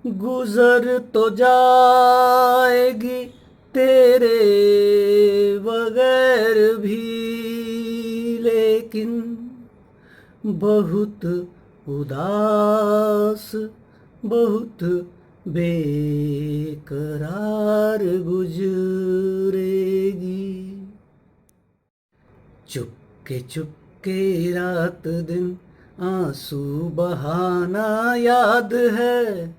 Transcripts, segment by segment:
गुजर तो जाएगी तेरे बगैर भी, लेकिन बहुत उदास, बहुत बेकरार गुजरेगी। चुपके चुपके रात दिन आंसू बहाना याद है।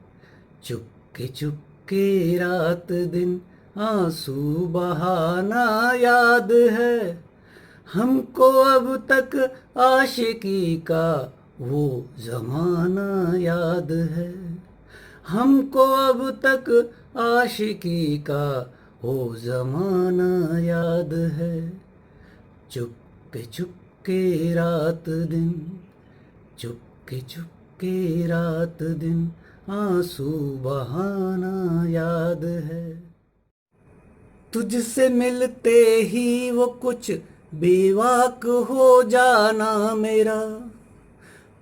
चुपके चुपके रात दिन आंसू बहाना याद है। हमको अब तक आशिकी का वो जमाना याद है। हमको अब तक आशिकी का वो जमाना याद है। चुपके चुपके रात दिन, चुपके चुपके रात दिन आंसू बहाना याद है। तुझसे मिलते ही वो कुछ बेवाक हो जाना मेरा।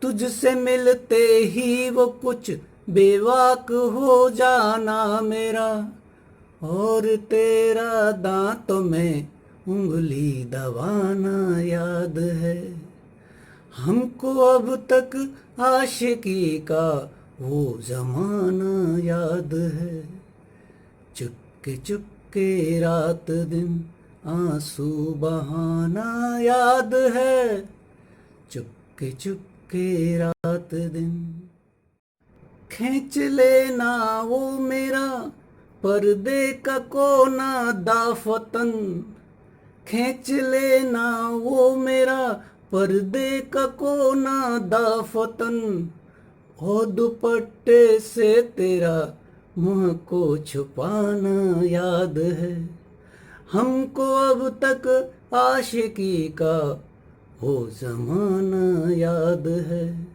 तुझसे मिलते ही वो कुछ बेवाक हो जाना मेरा। और तेरा दांतों में उंगली दबाना याद है। हमको अब तक आशिकी का वो जमाना याद है। चुपके चुपके रात दिन आंसू बहाना याद है। चुपके चुपके रात दिन। खींच लेना वो मेरा पर्दे का कोना दाफतन। खींच लेना वो मेरा पर्दे का कोना दाफतन। ओ दुपट्टे से तेरा मुँह को छुपाना याद है। हमको अब तक आशिकी का वो जमाना याद है।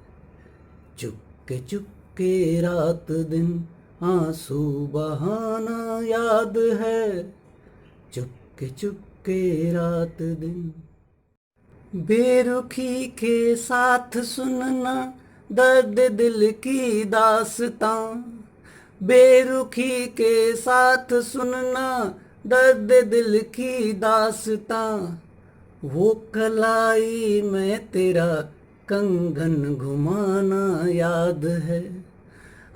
चुपके चुपके रात दिन आंसू बहाना याद है। चुपके चुपके रात दिन। बेरुखी के साथ सुनना दर्द दिल की दास्तां। बेरुखी के साथ सुनना दर्द दिल की दास्तां। वो कलाई में तेरा कंगन घुमाना याद है।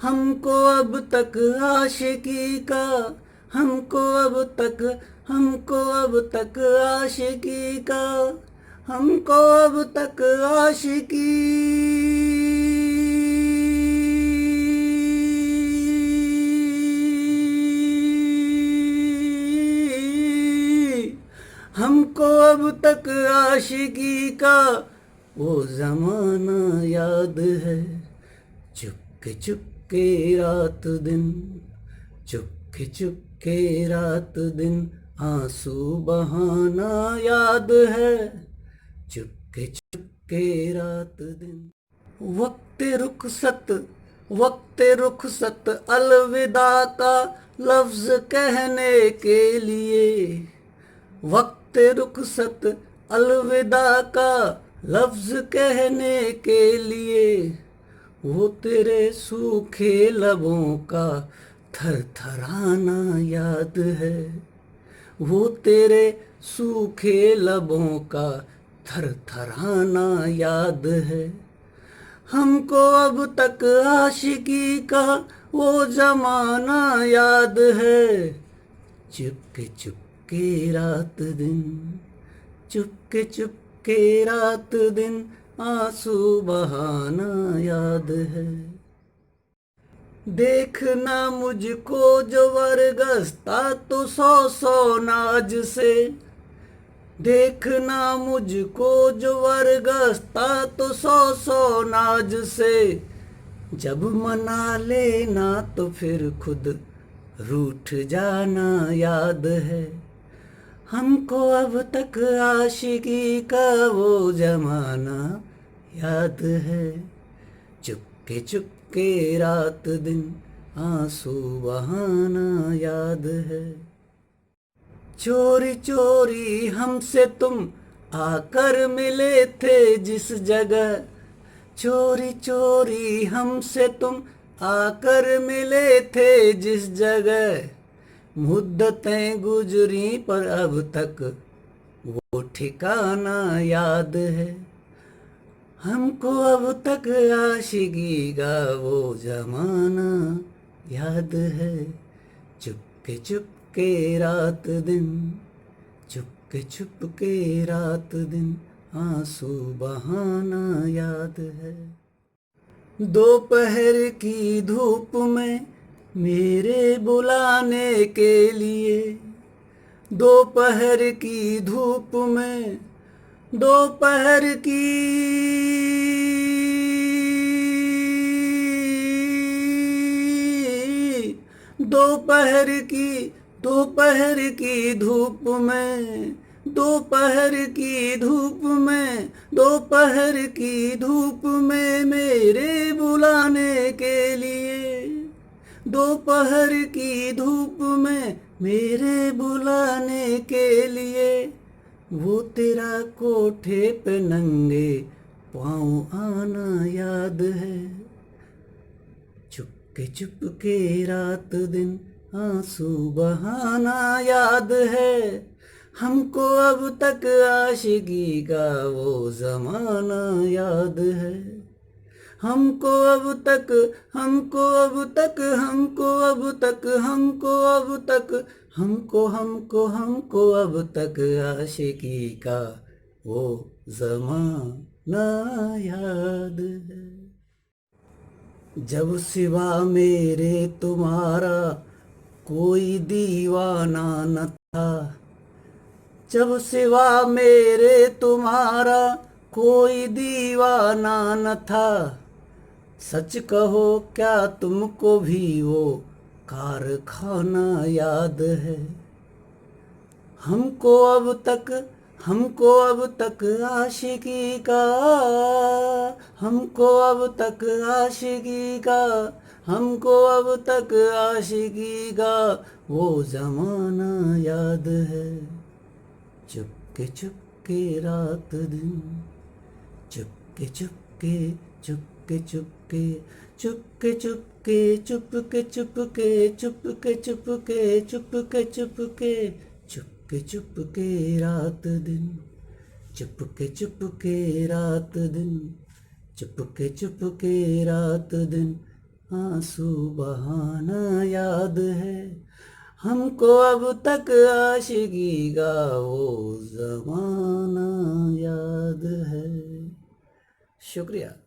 हमको अब तक आशिकी का, हमको अब तक, हमको अब तक आशिकी का, हमको अब तक आशिकी। हमको अब तक आशिकी का वो जमाना याद है। चुपके चुपके रात दिन, चुपके चुपके रात दिन आंसू बहाना याद है। चुपके चुपके रात दिन। वक्त रुखसत अलविदा का लफ्ज कहने के लिए। वक्त रुखसत अलविदा का लफ्ज कहने के लिए। वो तेरे सूखे लबों का थरथराना याद है। वो तेरे सूखे लबों का थरथराना याद है। हमको अब तक आशिकी का वो जमाना याद है। चुपके चुपके रात दिन, चुपके चुपके रात दिन आंसू बहाना याद है। देखना मुझको जो वर्गस्ता तो सौ सौ नाज से। देखना मुझको जो वर्गस्ता तो सौ सौ नाज से। जब मना लेना तो फिर खुद रूठ जाना याद है। हमको अब तक आशिकी का वो जमाना याद है। चुपके चुपके रात दिन आंसू बहाना याद है। चोरी चोरी हमसे तुम आकर मिले थे जिस जगह। चोरी चोरी हमसे तुम आकर मिले थे जिस जगह, मुद्दतें गुजरी पर अब तक वो ठिकाना याद है। हमको अब तक आशिकी का वो जमाना याद है। चुपके रात दिन, चुपके रात दिन, आंसू बहाना याद है। दोपहर की धूप में मेरे बुलाने के लिए, दोपहर की धूप में, दोपहर की दोपहर की दोपहर की धूप में, दोपहर की धूप में, दोपहर की धूप में मेरे बुलाने के लिए, दोपहर की धूप में मेरे बुलाने के लिए, वो तेरा कोठे पे नंगे पाँव आना याद है। चुपके रात दिन, आंसू बहाना याद है। हमको अब तक आशिकी का वो जमाना याद है। हमको अब तक, हमको अब तक, हमको अब तक, हमको अब तक, हमको अब तक आशिकी का वो जमाना याद है। जब सिवा मेरे तुम्हारा कोई दीवाना न था, जब सिवा मेरे तुम्हारा कोई दीवाना न था, सच कहो क्या तुमको भी वो कारखाना याद है। हमको अब तक आशिकी का, हमको अब तक आशिकी का, हमको अब तक आशिकी का वो जमाना याद है। चुपके रात दिन, चुपके चुपके चुपके चुपके चुपके चुपके चुपके चुपके चुपके चुपके चुपके चुपके चुपके चुपके रात दिन, चुपके रात दिन, चुपके रात दिन, आंसू बहाना याद है। हमको अब तक आशिकी का वो जमाना याद है। शुक्रिया।